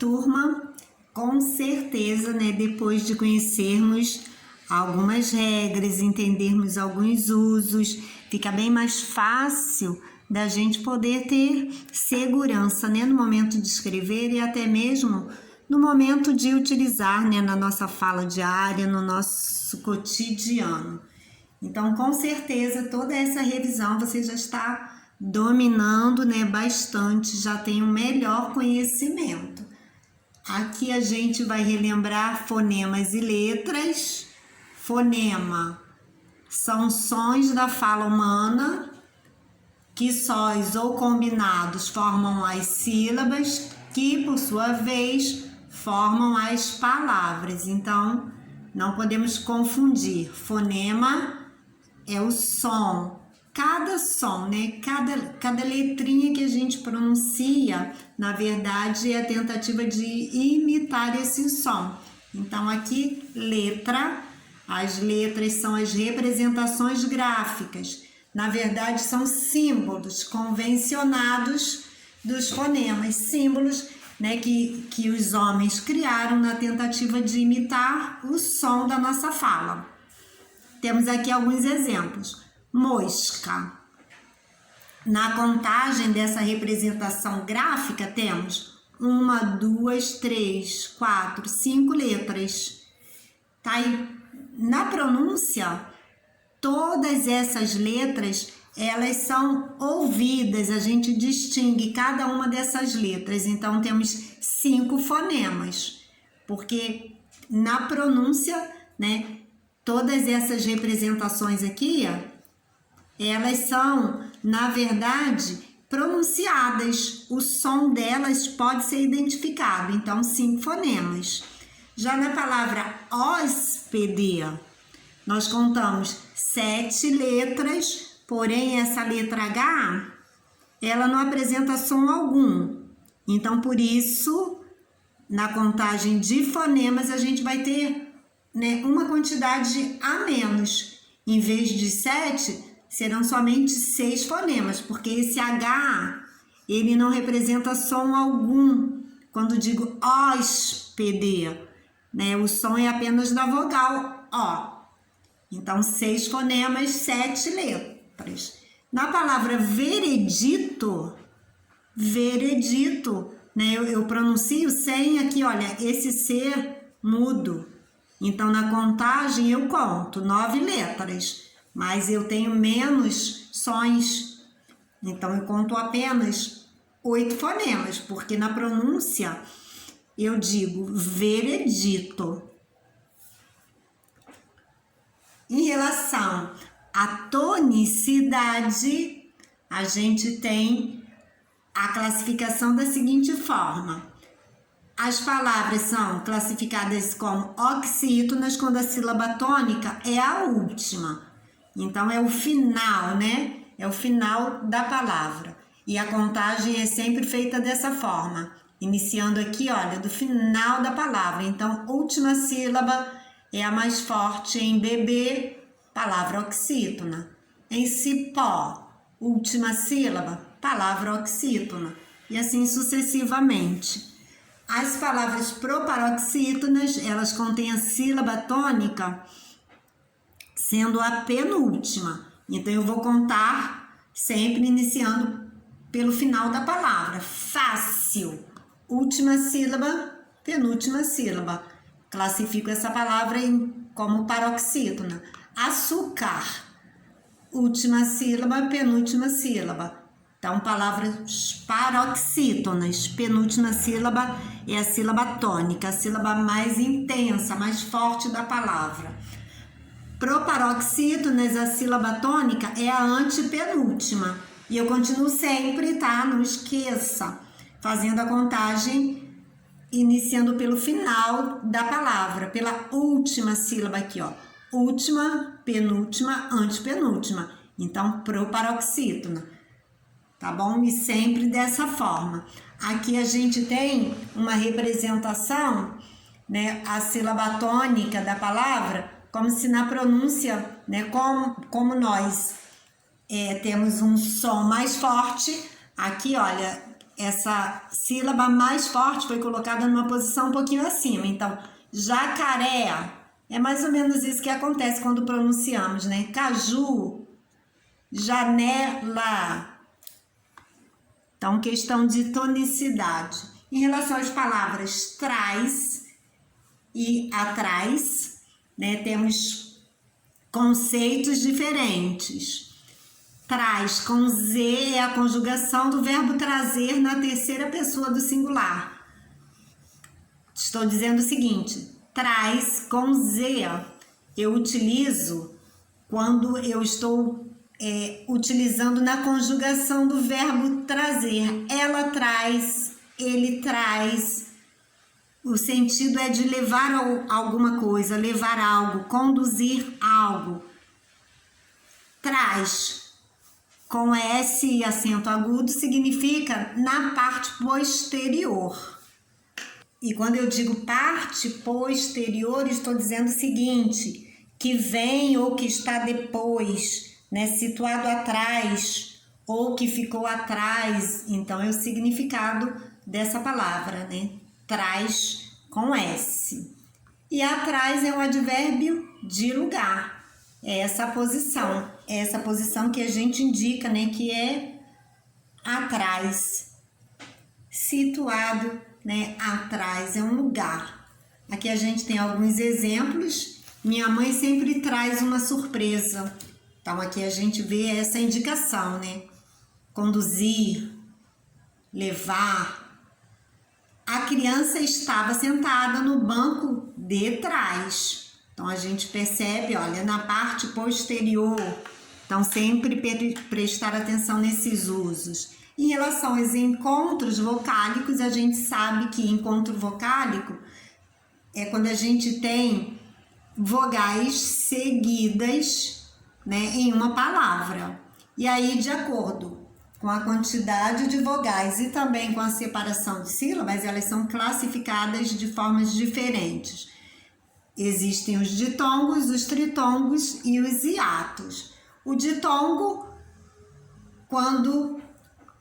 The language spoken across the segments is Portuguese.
turma? Com certeza, né, depois de conhecermos algumas regras, entendermos alguns usos, fica bem mais fácil da gente poder ter segurança, né, no momento de escrever e até mesmo no momento de utilizar, né, na nossa fala diária, no nosso cotidiano. Então, com certeza, toda essa revisão você já está dominando, né, bastante, já tem um melhor conhecimento. Aqui a gente vai relembrar fonemas e letras. Fonema são sons da fala humana que sós ou combinados formam as sílabas, que por sua vez formam as palavras. Então, não podemos confundir. Fonema é o som. Cada som, né? Cada letrinha que a gente pronuncia, na verdade, é a tentativa de imitar esse som. Então, aqui, letra. As letras são as representações gráficas. Na verdade, são símbolos convencionados dos fonemas. Símbolos, né, que os homens criaram na tentativa de imitar o som da nossa fala. Temos aqui alguns exemplos. Mosca. Na contagem dessa representação gráfica, temos 1, 2, 3, 4, 5 letras. Tá? E na pronúncia, todas essas letras, elas são ouvidas, a gente distingue cada uma dessas letras. Então, temos 5 fonemas, porque na pronúncia, né, todas essas representações aqui, elas são, na verdade, pronunciadas. O som delas pode ser identificado. Então, 5 fonemas. Já na palavra hóspede, nós contamos 7 letras, porém essa letra H, ela não apresenta som algum. Então, por isso, na contagem de fonemas, a gente vai ter, né, uma quantidade a menos. Em vez de 7, serão somente 6 fonemas, porque esse H, ele não representa som algum. Quando digo hóspede, né, o som é apenas da vogal O. Então, 6 fonemas, 7 letras. Na palavra veredito, né, eu pronuncio sem aqui, olha, esse C mudo. Então, na contagem, eu conto 9 letras, mas eu tenho menos sons. Então, eu conto apenas 8 fonemas, porque na pronúncia eu digo veredito. Em relação à tonicidade, a gente tem a classificação da seguinte forma. As palavras são classificadas como oxítonas quando a sílaba tônica é a última. Então, é o final, né? É o final da palavra. E a contagem é sempre feita dessa forma. Iniciando aqui, olha, do final da palavra. Então, última sílaba é a mais forte. Em bebê, palavra oxítona. Em cipó, última sílaba, palavra oxítona. E assim sucessivamente. As palavras proparoxítonas, elas contêm a sílaba tônica sendo a penúltima. Então, eu vou contar sempre iniciando pelo final da palavra. Fácil, última sílaba, penúltima sílaba. Classifico essa palavra como paroxítona. Açúcar, última sílaba, penúltima sílaba. Então, palavras paroxítonas, penúltima sílaba é a sílaba tônica, a sílaba mais intensa, mais forte da palavra. Proparoxítonas, a sílaba tônica é a antepenúltima. E eu continuo sempre, tá? Não esqueça. Fazendo a contagem, iniciando pelo final da palavra, pela última sílaba aqui, ó. Última, penúltima, antepenúltima. Então, proparoxítona. Tá bom? E sempre dessa forma. Aqui a gente tem uma representação, né? A sílaba tônica da palavra, como se na pronúncia, né? Como nós temos um som mais forte, aqui, olha, essa sílaba mais forte foi colocada numa posição um pouquinho acima. Então, jacaré é mais ou menos isso que acontece quando pronunciamos, né? Caju, janela. Então, questão de tonicidade. Em relação às palavras trás e atrás, né, temos conceitos diferentes. Traz com Z é a conjugação do verbo trazer na terceira pessoa do singular. Estou dizendo o seguinte: traz com Z eu utilizo quando eu estou utilizando na conjugação do verbo trazer. Ela traz, ele traz. O sentido é de levar alguma coisa, levar algo, conduzir algo. Traz com S e acento agudo significa na parte posterior. E quando eu digo parte posterior, estou dizendo o seguinte, que vem ou que está depois, né, situado atrás ou que ficou atrás. Então é o significado dessa palavra, né? Traz com S. E atrás é um advérbio de lugar. É essa posição que a gente indica, né, que é atrás. Situado, né, atrás é um lugar. Aqui a gente tem alguns exemplos. Minha mãe sempre traz uma surpresa. Então aqui a gente vê essa indicação, né? Conduzir, levar. A criança estava sentada no banco de trás. Então a gente percebe, olha, na parte posterior. Então sempre prestar atenção nesses usos. Em relação aos encontros vocálicos, a gente sabe que encontro vocálico é quando a gente tem vogais seguidas, né, em uma palavra. E aí, de acordo com a quantidade de vogais e também com a separação de sílabas, elas são classificadas de formas diferentes. Existem os ditongos, os tritongos e os hiatos. O ditongo, quando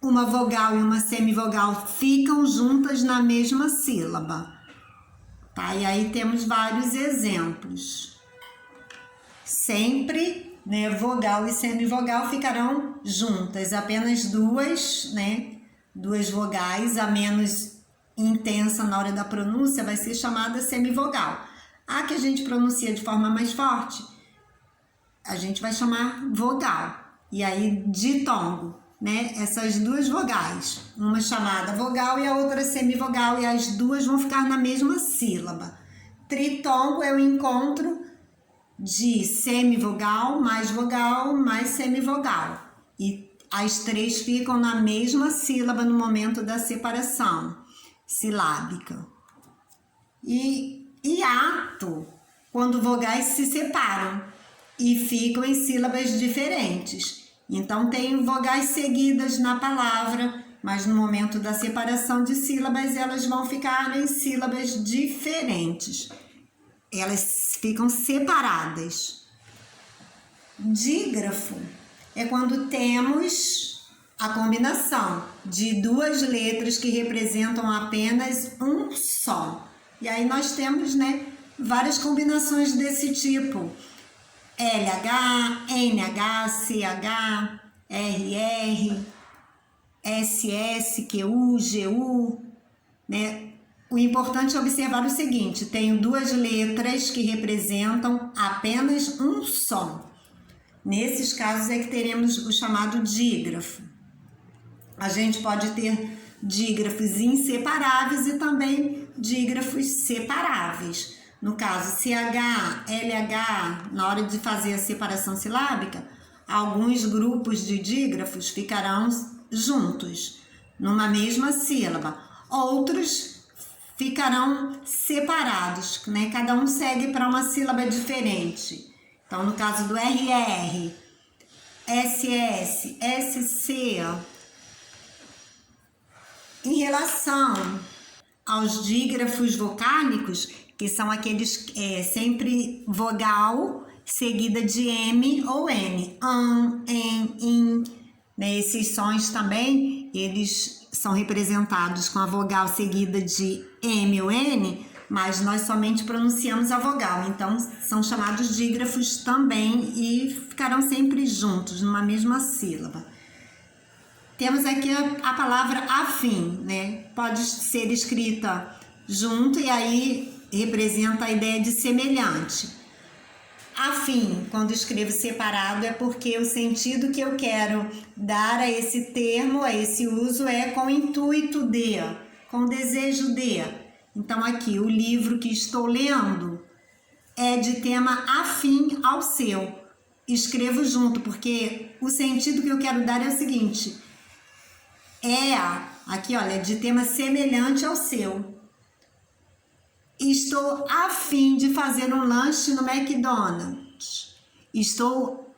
uma vogal e uma semivogal ficam juntas na mesma sílaba. Tá? E aí temos vários exemplos. Sempre, né, vogal e semivogal ficarão juntas. Apenas duas, né, duas vogais, a menos intensa na hora da pronúncia, vai ser chamada semivogal. A que a gente pronuncia de forma mais forte, a gente vai chamar vogal. E aí, ditongo, né? Essas duas vogais, uma chamada vogal e a outra semivogal, e as duas vão ficar na mesma sílaba. Tritongo é o encontro de semivogal mais semivogal. E as três ficam na mesma sílaba no momento da separação silábica. E hiato, quando vogais se separam e ficam em sílabas diferentes. Então, tem vogais seguidas na palavra, mas no momento da separação de sílabas, elas vão ficar em sílabas diferentes. Elas ficam separadas. Dígrafo é quando temos a combinação de duas letras que representam apenas um som. E aí nós temos, né, várias combinações desse tipo. LH, NH, CH, RR, SS, QU, GU, né? O importante é observar o seguinte, tenho duas letras que representam apenas um som. Nesses casos é que teremos o chamado dígrafo. A gente pode ter dígrafos inseparáveis e também dígrafos separáveis. No caso, CH, LH, na hora de fazer a separação silábica, alguns grupos de dígrafos ficarão juntos, numa mesma sílaba. Outros ficarão separados, né? Cada um segue para uma sílaba diferente. Então, no caso do RR, SS, SC. Em relação aos dígrafos vocálicos, que são aqueles sempre vogal seguida de M ou N. Em, in, né? Esses sons também, eles são representados com a vogal seguida de M ou N, mas nós somente pronunciamos a vogal, então são chamados dígrafos também e ficarão sempre juntos, numa mesma sílaba. Temos aqui a palavra afim, né? Pode ser escrita junto e aí representa a ideia de semelhante. Afim, quando escrevo separado, é porque o sentido que eu quero dar a esse termo, a esse uso, é com o intuito de, com o desejo de. Então, aqui, o livro que estou lendo é de tema afim ao seu. Escrevo junto, porque o sentido que eu quero dar é o seguinte: aqui, olha, de tema semelhante ao seu. Estou a fim de fazer um lanche no McDonald's. Estou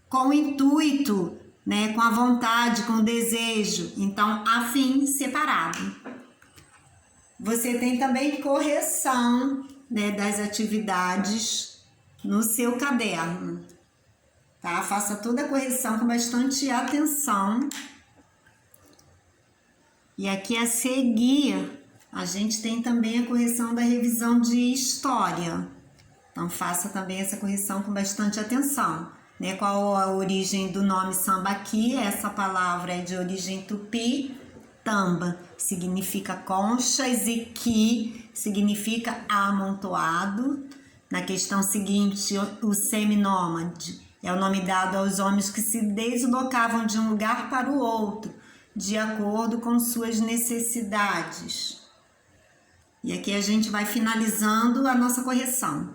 com o intuito, né, com a vontade, com o desejo. Então, a fim separado. Você tem também correção, né, das atividades no seu caderno. Tá? Faça toda a correção com bastante atenção. E aqui a seguir, a gente tem também a correção da revisão de história. Então, faça também essa correção com bastante atenção. Né? Qual a origem do nome sambaqui? Essa palavra é de origem tupi. Tamba significa conchas e qui significa amontoado. Na questão seguinte, o seminômade é o nome dado aos homens que se deslocavam de um lugar para o outro, de acordo com suas necessidades. E aqui a gente vai finalizando a nossa correção.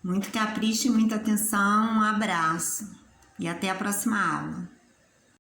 Muito capricho e muita atenção, um abraço e até a próxima aula.